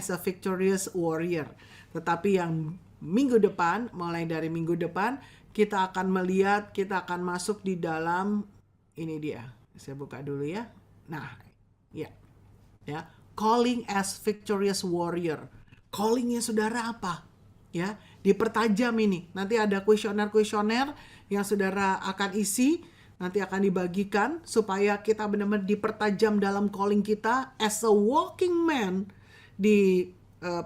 as a victorious warrior. Tetapi yang minggu depan, mulai dari minggu depan, kita akan melihat, kita akan masuk di dalam, ini dia, saya buka dulu ya. Nah, ya, calling as victorious warrior. Callingnya saudara apa? Ya, dipertajam ini. Nanti ada kuesioner yang saudara akan isi, nanti akan dibagikan supaya kita benar-benar dipertajam dalam calling kita as a walking man di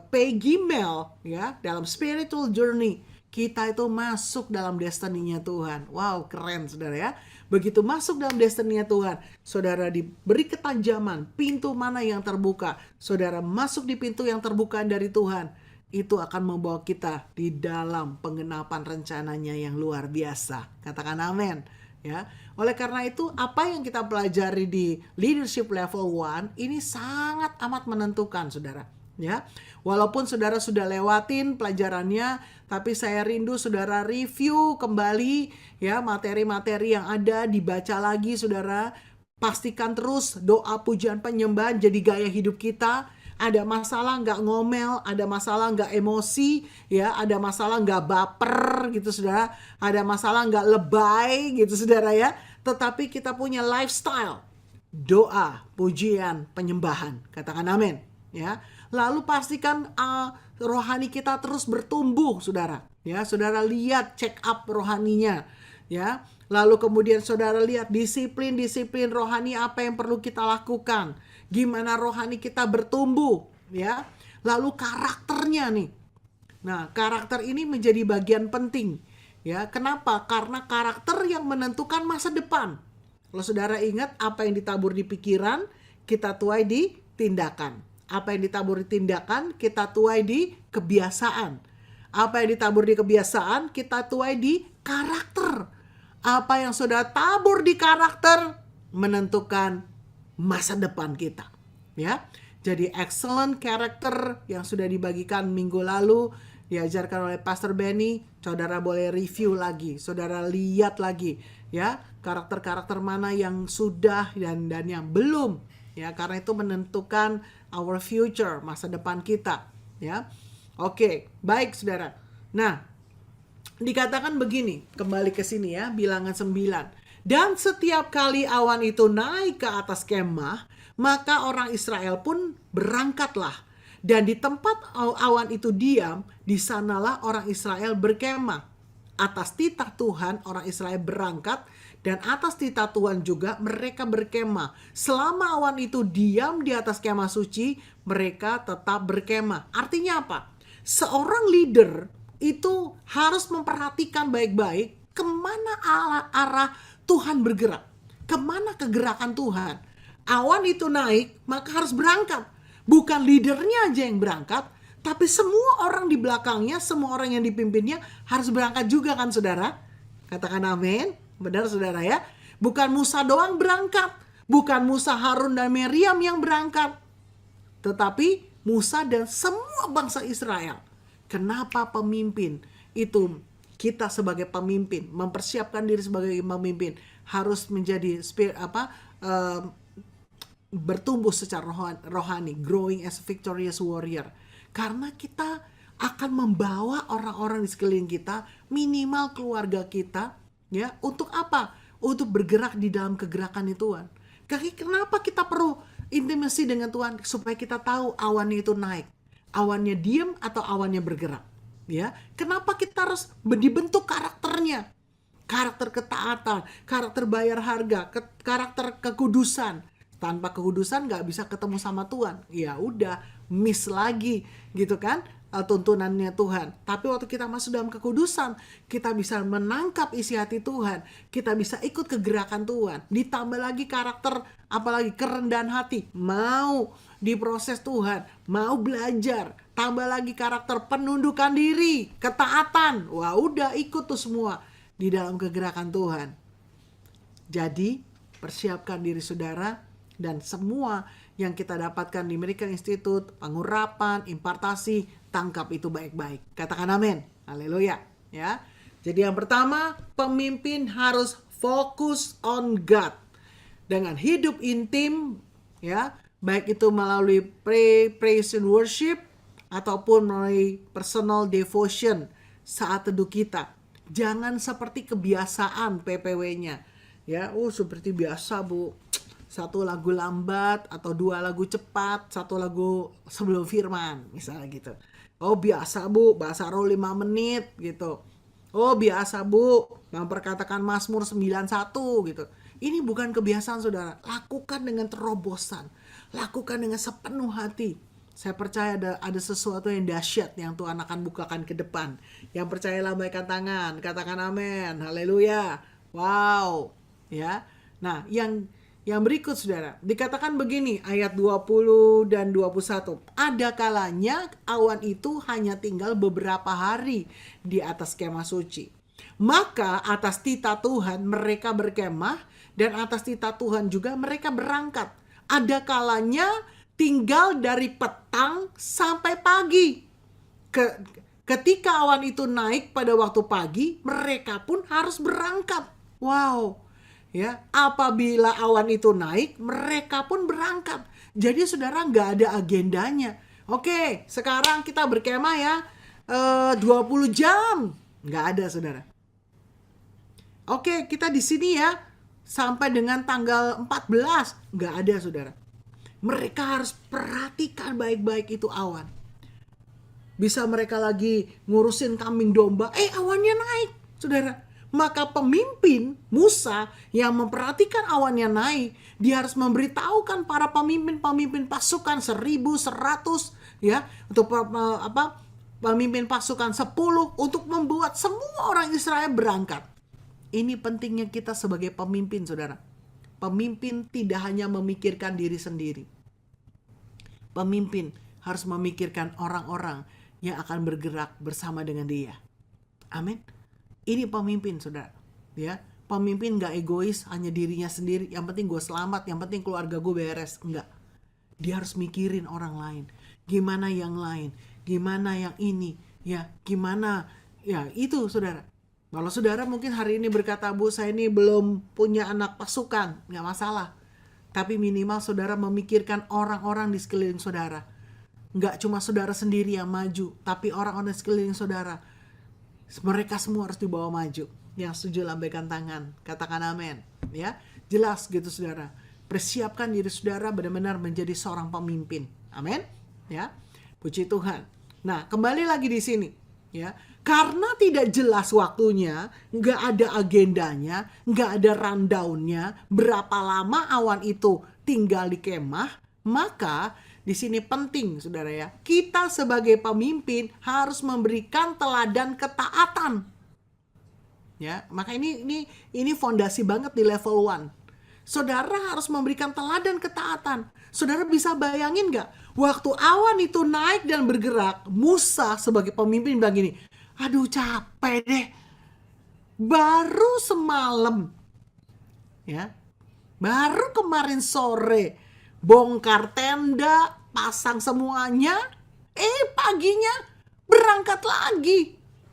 Peggy Mel, ya, dalam spiritual journey. Kita itu masuk dalam destiny-nya Tuhan. Wow, keren saudara ya. Begitu masuk dalam destiny-nya Tuhan, saudara diberi ketajaman, pintu mana yang terbuka. Saudara masuk di pintu yang terbuka dari Tuhan, itu akan membawa kita di dalam penggenapan rencananya yang luar biasa. Katakan amin. Ya, oleh karena itu apa yang kita pelajari di leadership level 1 ini sangat amat menentukan saudara. Ya, walaupun saudara sudah lewatin pelajarannya, tapi saya rindu saudara review kembali ya materi-materi yang ada, dibaca lagi saudara. Pastikan terus doa pujian penyembahan jadi gaya hidup kita. Ada masalah nggak ngomel, ada masalah nggak emosi, ya, ada masalah nggak baper gitu saudara, ada masalah nggak lebay gitu saudara ya. Tetapi kita punya lifestyle doa, pujian, penyembahan. Katakan amin ya. Lalu pastikan rohani kita terus bertumbuh saudara. Ya, saudara lihat check up rohaninya ya. Lalu kemudian saudara lihat disiplin rohani apa yang perlu kita lakukan. Gimana rohani kita bertumbuh ya. Lalu karakternya nih. Nah, karakter ini menjadi bagian penting ya. Kenapa? Karena karakter yang menentukan masa depan. Kalau saudara ingat apa yang ditabur di pikiran, kita tuai di tindakan. Apa yang ditabur di tindakan, kita tuai di kebiasaan. Apa yang ditabur di kebiasaan, kita tuai di karakter. Apa yang sudah tabur di karakter menentukan masa depan kita. Ya, jadi excellent character yang sudah dibagikan minggu lalu, diajarkan oleh Pastor Benny. Saudara boleh review lagi, saudara lihat lagi, ya karakter-karakter mana yang sudah dan yang belum. Ya, karena itu menentukan our future, masa depan kita, ya. Oke, baik saudara. Nah, dikatakan begini, kembali ke sini ya, bilangan 9. Dan setiap kali awan itu naik ke atas kemah, maka orang Israel pun berangkatlah. Dan di tempat awan itu diam, di sanalah orang Israel berkemah. Atas titah Tuhan orang Israel berangkat, dan atas titah Tuhan juga mereka berkemah. Selama awan itu diam di atas kemah suci, mereka tetap berkemah. Artinya apa? Seorang leader itu harus memperhatikan baik-baik kemana arah Tuhan bergerak. Kemana kegerakan Tuhan. Awan itu naik, maka harus berangkat. Bukan leadernya aja yang berangkat, tapi semua orang di belakangnya, semua orang yang dipimpinnya harus berangkat juga kan saudara? Katakan amin. Benar saudara ya? Bukan Musa doang berangkat. Bukan Musa, Harun, dan Miriam yang berangkat. Tetapi Musa dan semua bangsa Israel. Kenapa pemimpin itu, kita sebagai pemimpin, mempersiapkan diri sebagai pemimpin, harus menjadi bertumbuh secara rohani, growing as a victorious warrior. Karena kita akan membawa orang-orang di sekeliling kita, minimal keluarga kita, ya, untuk apa? Untuk bergerak di dalam kegerakan Tuhan. Kenapa kita perlu intimasi dengan Tuhan? Supaya kita tahu awannya itu naik, awannya diam atau awannya bergerak. Ya, kenapa kita harus dibentuk karakternya? Karakter ketaatan, karakter bayar harga, karakter kekudusan. Tanpa kekudusan nggak bisa ketemu sama Tuhan. Ya udah, miss lagi, gitu kan? Tuntunannya Tuhan. Tapi waktu kita masuk dalam kekudusan, kita bisa menangkap isi hati Tuhan, kita bisa ikut kegerakan Tuhan, ditambah lagi karakter, apalagi kerendahan hati, mau diproses Tuhan, mau belajar, tambah lagi karakter penundukan diri, ketaatan. Wah udah ikut tuh semua di dalam kegerakan Tuhan. Jadi persiapkan diri saudara, dan semua yang kita dapatkan di Miracle Institute, pengurapan, impartasi, tangkap itu baik-baik. Katakan amin. Haleluya. Ya. Jadi yang pertama, pemimpin harus fokus on God. Dengan hidup intim, ya, baik itu melalui praise and worship, ataupun melalui personal devotion saat teduh kita. Jangan seperti kebiasaan PPW-nya. Ya, seperti biasa Bu, satu lagu lambat atau dua lagu cepat, satu lagu sebelum firman, misalnya gitu. Biasa Bu, bahasa roh 5 menit gitu. Biasa Bu, memperkatakan Mazmur 91 gitu. Ini bukan kebiasaan saudara. Lakukan dengan terobosan. Lakukan dengan sepenuh hati. Saya percaya ada sesuatu yang dahsyat yang Tuhan akan bukakan ke depan. Yang percaya lambaikan tangan, katakan amin. Haleluya. Wow. Ya. Nah, yang berikut saudara, dikatakan begini ayat 20 dan 21. Ada kalanya awan itu hanya tinggal beberapa hari di atas kemah suci. Maka atas titah Tuhan mereka berkemah, dan atas titah Tuhan juga mereka berangkat. Ada kalanya tinggal dari petang sampai pagi. Ketika awan itu naik pada waktu pagi, mereka pun harus berangkat. Wow. Ya, apabila awan itu naik, mereka pun berangkat. Jadi saudara nggak ada agendanya. Oke, sekarang kita berkemah ya 20 jam. Nggak ada saudara. Oke, kita di sini ya sampai dengan tanggal 14. Nggak ada saudara. Mereka harus perhatikan baik-baik itu awan. Bisa mereka lagi ngurusin kambing domba, awannya naik saudara. Maka pemimpin Musa yang memperhatikan awannya naik, dia harus memberitahukan para pemimpin pasukan 1.100 ya, untuk pemimpin pasukan 10 untuk membuat semua orang Israel berangkat. Ini pentingnya kita sebagai pemimpin saudara. Pemimpin tidak hanya memikirkan diri sendiri. Pemimpin harus memikirkan orang-orang yang akan bergerak bersama dengan dia. Amin. Ini pemimpin saudara. Ya, pemimpin gak egois hanya dirinya sendiri. Yang penting gue selamat, yang penting keluarga gue beres. Enggak. Dia harus mikirin orang lain. Gimana yang lain? Gimana yang ini? Ya, gimana? Ya, itu saudara. Kalau saudara mungkin hari ini berkata, Bu, saya ini belum punya anak pasukan. Gak masalah. Tapi minimal saudara memikirkan orang-orang di sekeliling saudara. Gak cuma saudara sendiri yang maju, tapi orang-orang di sekeliling saudara. Mereka semua harus dibawa maju. Yang setuju lambaikan tangan, katakan amin. Ya, jelas gitu saudara. Persiapkan diri saudara benar-benar menjadi seorang pemimpin. Amin. Ya, puji Tuhan. Nah, kembali lagi di sini. Ya, karena tidak jelas waktunya, nggak ada agendanya, nggak ada rundownnya, berapa lama awan itu tinggal di kemah, maka di sini penting saudara ya, kita sebagai pemimpin harus memberikan teladan ketaatan. Ya, maka ini fondasi banget di level 1. Saudara harus memberikan teladan ketaatan. Saudara bisa bayangin gak? Waktu awan itu naik dan bergerak, Musa sebagai pemimpin bilang gini, aduh capek deh. Baru semalam, ya, baru kemarin sore, bongkar tenda, pasang semuanya, paginya berangkat lagi.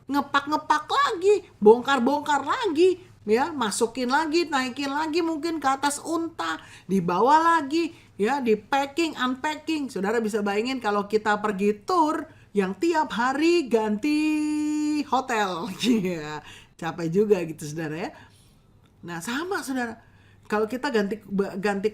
Ngepak-ngepak lagi, bongkar-bongkar lagi, ya, masukin lagi, naikin lagi mungkin ke atas unta, dibawa lagi, ya, di packing, unpacking. Saudara bisa bayangin kalau kita pergi tour yang tiap hari ganti hotel, ya, capek juga gitu saudara ya. Nah sama saudara, kalau kita ganti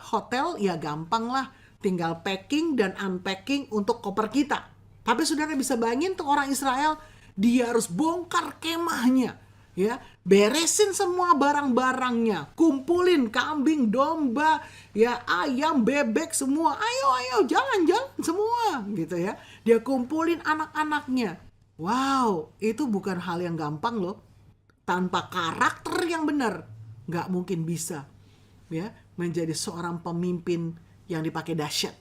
hotel ya gampang lah, tinggal packing dan unpacking untuk koper kita. Tapi saudara bisa bayangin tuh orang Israel, dia harus bongkar kemahnya, ya, beresin semua barang-barangnya, kumpulin kambing, domba, ya, ayam, bebek semua, ayo jalan-jalan semua, gitu ya. Dia kumpulin anak-anaknya. Wow, itu bukan hal yang gampang loh. Tanpa karakter yang benar, nggak mungkin bisa, ya, menjadi seorang pemimpin yang dipakai dahsyat.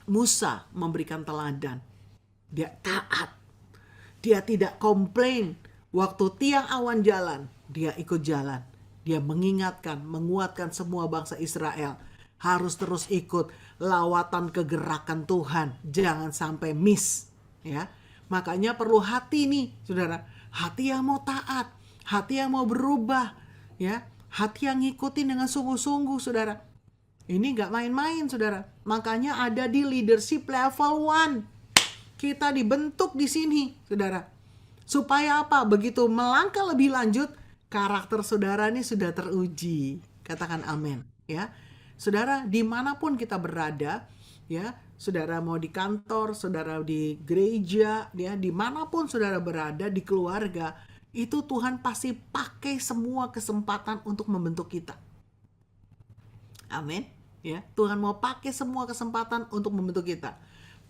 Musa memberikan teladan. Dia taat. Dia tidak komplain. Waktu tiang awan jalan, dia ikut jalan. Dia mengingatkan, menguatkan semua bangsa Israel. Harus terus ikut lawatan kegerakan Tuhan. Jangan sampai miss. Ya. Makanya perlu hati nih, saudara. Hati yang mau taat. Hati yang mau berubah. Ya. Hati yang ngikutin dengan sungguh-sungguh, saudara. Ini gak main-main, saudara. Makanya ada di leadership level 1. Kita dibentuk di sini, saudara. Supaya apa? Begitu melangkah lebih lanjut, karakter saudara ini sudah teruji. Katakan amin, ya. Saudara, dimanapun kita berada, ya, saudara mau di kantor, saudara di gereja, ya, dimanapun saudara berada, di keluarga, itu Tuhan pasti pakai semua kesempatan untuk membentuk kita. Amin. Ya, Tuhan mau pakai semua kesempatan untuk membentuk kita.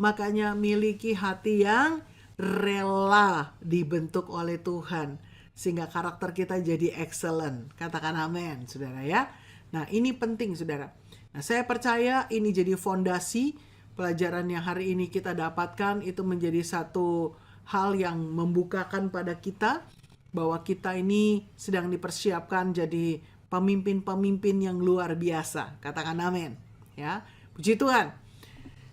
Makanya miliki hati yang rela dibentuk oleh Tuhan, sehingga karakter kita jadi excellent. Katakan amin, saudara ya. Nah, ini penting, saudara. Nah, saya percaya ini jadi fondasi pelajaran yang hari ini kita dapatkan, itu menjadi satu hal yang membukakan pada kita bahwa kita ini sedang dipersiapkan jadi pemimpin-pemimpin yang luar biasa. Katakan amin, ya. Puji Tuhan.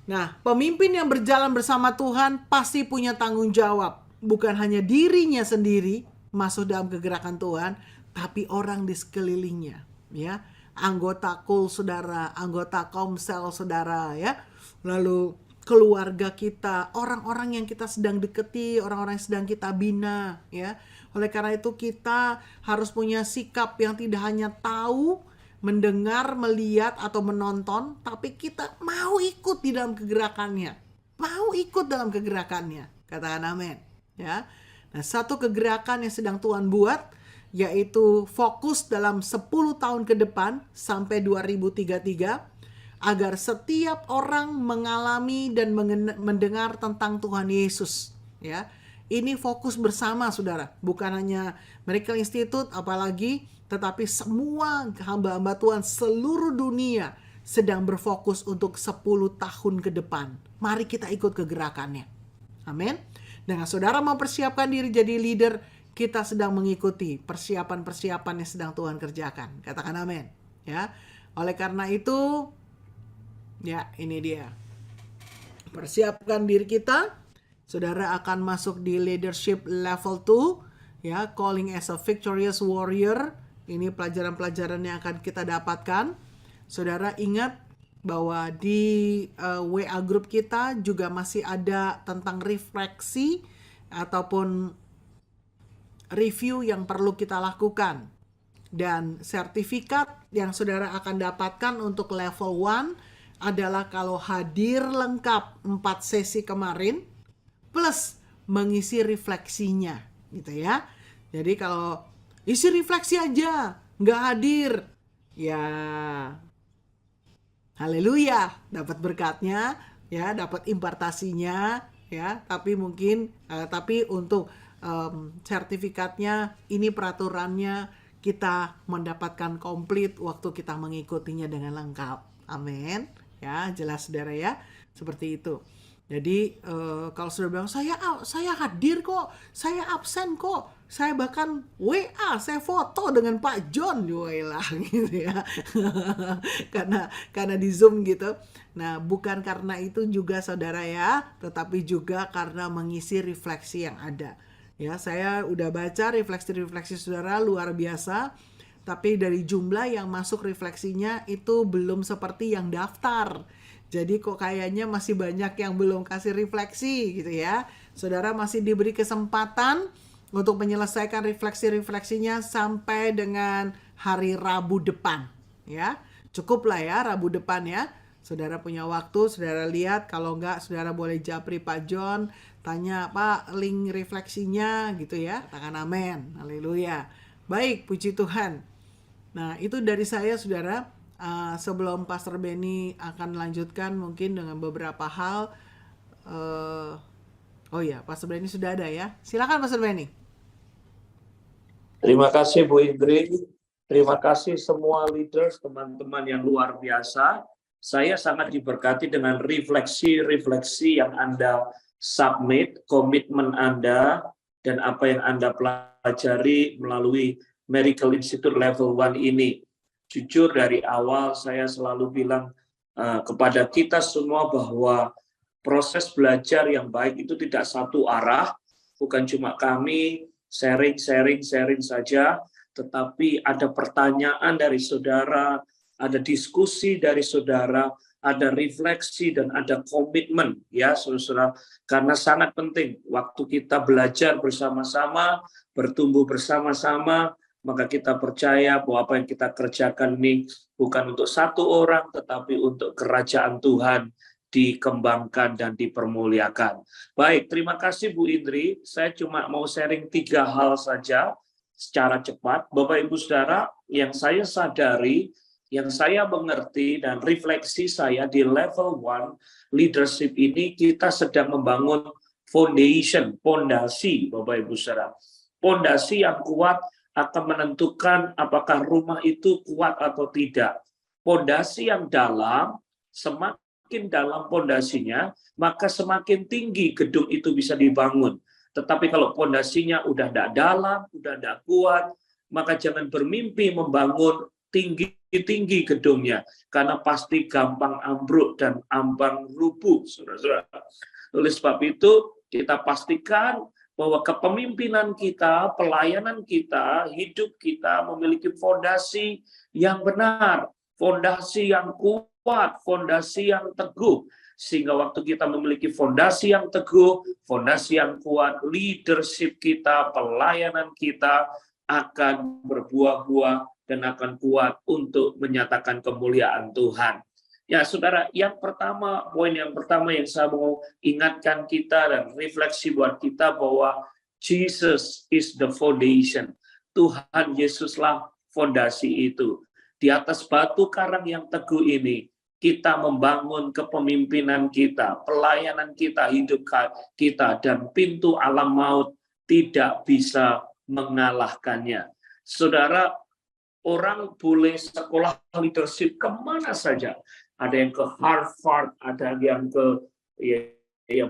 Nah, pemimpin yang berjalan bersama Tuhan pasti punya tanggung jawab. Bukan hanya dirinya sendiri masuk dalam kegerakan Tuhan, tapi orang di sekelilingnya, ya. Anggota kul saudara, anggota komsel saudara, ya. Lalu keluarga kita, orang-orang yang kita sedang deketi, orang-orang yang sedang kita bina, ya. Oleh karena itu kita harus punya sikap yang tidak hanya tahu, mendengar, melihat, atau menonton, tapi kita mau ikut di dalam kegerakannya. Mau ikut dalam kegerakannya. Katakan amin. Ya. Nah, satu kegerakan yang sedang Tuhan buat, yaitu fokus dalam 10 tahun ke depan sampai 2033, agar setiap orang mengalami dan mendengar tentang Tuhan Yesus. Ya. Ini fokus bersama, saudara. Bukan hanya Miracle Institute, apalagi, tetapi semua hamba-hamba Tuhan seluruh dunia sedang berfokus untuk 10 tahun ke depan. Mari kita ikut kegerakannya. Amin. Dengan saudara mempersiapkan diri jadi leader, kita sedang mengikuti persiapan-persiapan yang sedang Tuhan kerjakan. Katakan amin. Ya. Oleh karena itu, ya, ini dia. Persiapkan diri kita. Saudara akan masuk di leadership level 2, ya, calling as a victorious warrior. Ini pelajaran-pelajaran yang akan kita dapatkan. Saudara ingat bahwa di WA group kita juga masih ada tentang refleksi ataupun review yang perlu kita lakukan. Dan sertifikat yang saudara akan dapatkan untuk level 1 adalah kalau hadir lengkap 4 sesi kemarin, plus mengisi refleksinya, gitu ya. Jadi kalau isi refleksi aja, nggak hadir, ya haleluya, dapat berkatnya, ya, dapat impartasinya, ya. Tapi mungkin, tapi untuk sertifikatnya, ini peraturannya kita mendapatkan komplit waktu kita mengikutinya dengan lengkap. Amin. Ya, jelas saudara ya, seperti itu. Jadi kalau sudah bilang saya hadir kok, saya absen kok, saya bahkan WA, saya foto dengan Pak John, lah gitu ya, karena di Zoom gitu. Nah, bukan karena itu juga saudara ya, tetapi juga karena mengisi refleksi yang ada. Ya, saya udah baca refleksi saudara luar biasa. Tapi dari jumlah yang masuk refleksinya itu belum seperti yang daftar. Jadi kok kayaknya masih banyak yang belum kasih refleksi gitu ya. Saudara masih diberi kesempatan untuk menyelesaikan refleksi-refleksinya sampai dengan hari Rabu depan. Ya, cukup lah ya Rabu depan ya. Saudara punya waktu, saudara lihat. Kalau enggak, saudara boleh japri Pak John. Tanya, Pak, link refleksinya gitu ya. Katakan amin. Haleluya. Baik, puji Tuhan. Nah, itu dari saya, saudara. Sebelum Pastor Benny akan lanjutkan mungkin dengan beberapa hal. Oh ya, Pastor Benny sudah ada ya. Silakan Pastor Benny. Terima kasih Bu Indri. Terima kasih semua leaders, teman-teman yang luar biasa. Saya sangat diberkati dengan refleksi-refleksi yang Anda submit, komitmen Anda, dan apa yang Anda pelajari melalui Miracle Institute Level 1 ini. Jujur dari awal saya selalu bilang kepada kita semua bahwa proses belajar yang baik itu tidak satu arah, bukan cuma kami sharing saja, tetapi ada pertanyaan dari saudara, ada diskusi dari saudara, ada refleksi dan ada komitmen ya saudara, karena sangat penting waktu kita belajar bersama-sama, bertumbuh bersama-sama, maka kita percaya bahwa apa yang kita kerjakan ini bukan untuk satu orang tetapi untuk kerajaan Tuhan dikembangkan dan dipermuliakan. Baik, terima kasih Bu Indri. Saya cuma mau sharing 3 hal saja secara cepat. Bapak Ibu Saudara, yang saya sadari, yang saya mengerti dan refleksi saya di level 1 leadership ini, kita sedang membangun foundation, pondasi Bapak Ibu Saudara. Pondasi yang kuat akan menentukan apakah rumah itu kuat atau tidak. Pondasi yang dalam, semakin dalam pondasinya, maka semakin tinggi gedung itu bisa dibangun. Tetapi kalau pondasinya udah tidak dalam, udah tidak kuat, maka jangan bermimpi membangun tinggi-tinggi gedungnya, karena pasti gampang ambruk dan ambang rubuh, saudara-saudara. Oleh sebab itu, kita pastikan bahwa kepemimpinan kita, pelayanan kita, hidup kita memiliki fondasi yang benar, fondasi yang kuat, fondasi yang teguh. Sehingga waktu kita memiliki fondasi yang teguh, fondasi yang kuat, leadership kita, pelayanan kita akan berbuah-buah dan akan kuat untuk menyatakan kemuliaan Tuhan. Ya, saudara, poin yang pertama yang saya mau ingatkan kita dan refleksi buat kita bahwa Jesus is the foundation. Tuhan Yesuslah fondasi itu. Di atas batu karang yang teguh ini, kita membangun kepemimpinan kita, pelayanan kita, hidup kita, dan pintu alam maut tidak bisa mengalahkannya. Saudara, orang boleh sekolah leadership kemana saja. Ada yang ke Harvard, ada yang ke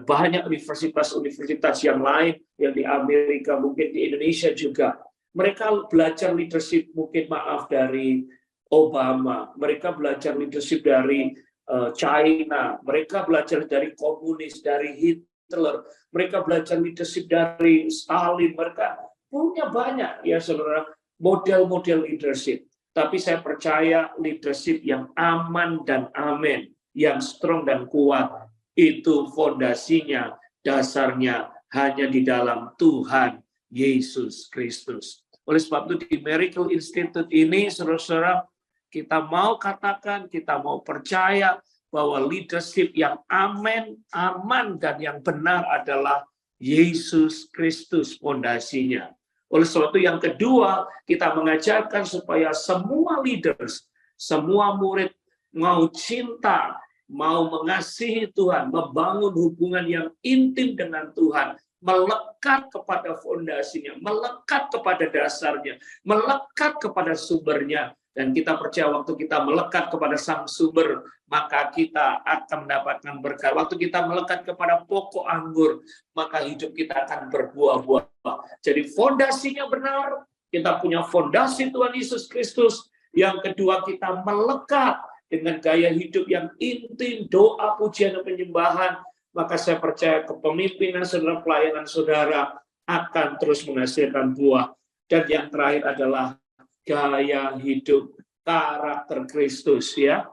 banyak universitas-universitas yang lain, yang di Amerika, mungkin di Indonesia juga. Mereka belajar leadership mungkin dari Obama, mereka belajar leadership dari China, mereka belajar dari komunis, dari Hitler, mereka belajar leadership dari Stalin, mereka punya banyak ya saudara model-model leadership. Tapi saya percaya leadership yang aman dan amin, yang strong dan kuat, itu fondasinya, dasarnya hanya di dalam Tuhan Yesus Kristus. Oleh sebab itu di Miracle Institute ini, saudara-saudara, kita mau katakan, kita mau percaya bahwa leadership yang aman, dan yang benar adalah Yesus Kristus fondasinya. Oleh sebab itu yang kedua, kita mengajarkan supaya semua leaders, semua murid mau cinta, mau mengasihi Tuhan, membangun hubungan yang intim dengan Tuhan, melekat kepada fondasinya, melekat kepada dasarnya, melekat kepada sumbernya. Dan kita percaya waktu kita melekat kepada sang sumber, maka kita akan mendapatkan berkat. Waktu kita melekat kepada pokok anggur, maka hidup kita akan berbuah-buah. Jadi fondasinya benar, kita punya fondasi Tuhan Yesus Kristus. Yang kedua, kita melekat dengan gaya hidup yang intim, doa, pujian, dan penyembahan. Maka saya percaya kepemimpinan saudara, pelayanan saudara akan terus menghasilkan buah. Dan yang terakhir adalah gaya hidup karakter Kristus ya.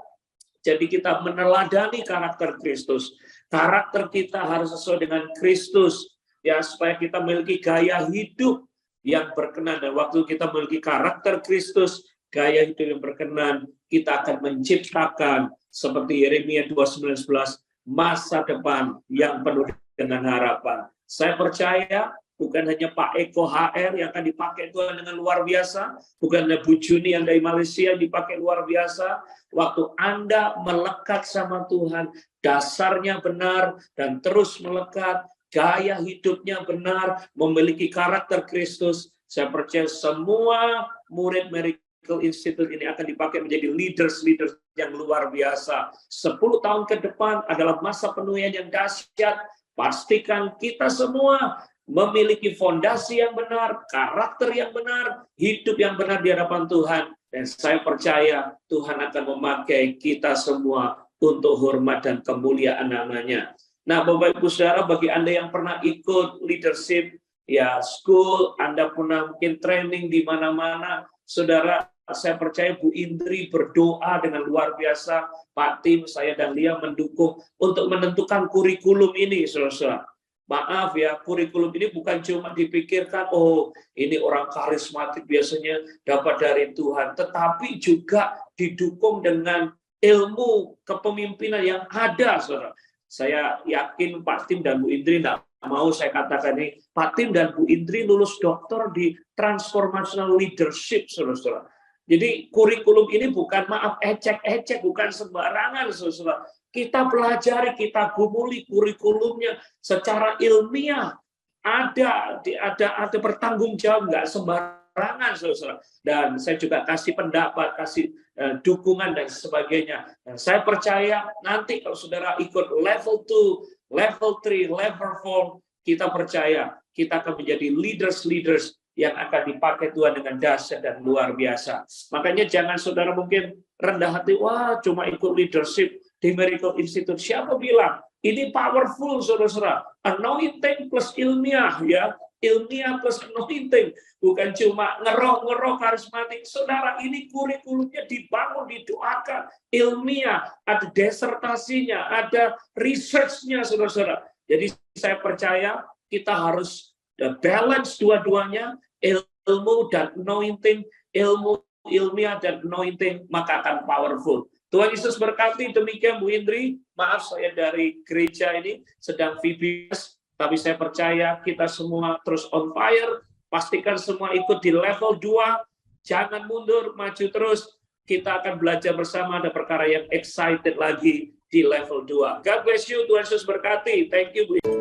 Jadi kita meneladani karakter Kristus. Karakter kita harus sesuai dengan Kristus ya, supaya kita memiliki gaya hidup yang berkenan. Dan waktu kita memiliki karakter Kristus, gaya hidup yang berkenan, kita akan menciptakan seperti Yeremia 29:11 masa depan yang penuh dengan harapan. Saya percaya bukan hanya Pak Eko HR yang akan dipakai Tuhan dengan luar biasa, bukan hanya Bu Juni yang dari Malaysia yang dipakai luar biasa. Waktu Anda melekat sama Tuhan, dasarnya benar dan terus melekat, gaya hidupnya benar, memiliki karakter Kristus, saya percaya semua murid Miracle Institute ini akan dipakai menjadi leaders yang luar biasa. 10 tahun ke depan adalah masa penuaian yang dahsyat. Pastikan kita semua memiliki fondasi yang benar, karakter yang benar, hidup yang benar di hadapan Tuhan. Dan saya percaya Tuhan akan memakai kita semua untuk hormat dan kemuliaan namanya. Nah, Bapak Ibu Saudara, bagi Anda yang pernah ikut leadership, ya school, Anda pernah mungkin training di mana-mana, Saudara, Saya percaya Bu Indri berdoa dengan luar biasa. Pak Tim, saya dan Lia mendukung untuk menentukan kurikulum ini, saudara-saudara. Maaf ya, kurikulum ini bukan cuma dipikirkan, oh ini orang karismatik biasanya dapat dari Tuhan. Tetapi juga didukung dengan ilmu kepemimpinan yang ada, saudara. Saya yakin Pak Tim dan Bu Indri tidak mau saya katakan ini. Pak Tim dan Bu Indri lulus doktor di Transformational Leadership, saudara-saudara. Jadi kurikulum ini bukan maaf ecek-ecek, bukan sembarangan, saudara. Kita pelajari, kita gumuli kurikulumnya secara ilmiah. Ada bertanggung jawab, nggak sembarangan, saudara. Dan saya juga kasih pendapat, kasih dukungan dan sebagainya. Dan saya percaya nanti kalau saudara ikut level 2, level 3, level 4, kita percaya kita akan menjadi leaders yang akan dipakai Tuhan dengan dahsyat dan luar biasa. Makanya jangan saudara mungkin rendah hati, wah cuma ikut leadership di Miracle Institute. Siapa bilang? Ini powerful, saudara-saudara. Anointing plus ilmiah, ya. Ilmiah plus anointing. Bukan cuma ngeroh karismatik. Saudara, ini kurikulumnya dibangun, didoakan. Ilmiah, ada disertasinya, ada research-nya, saudara-saudara. Jadi saya percaya kita harus balance dua-duanya, ilmu dan anointing, ilmu ilmiah dan anointing, maka akan powerful. Tuhan Yesus berkati. Demikian Bu Indri. Maaf saya dari gereja ini sedang VBS, tapi saya percaya kita semua terus on fire. Pastikan semua ikut di level 2. Jangan mundur, maju terus. Kita akan belajar bersama, ada perkara yang excited lagi di level 2. God bless you. Tuhan Yesus berkati. Thank you Bu Indri.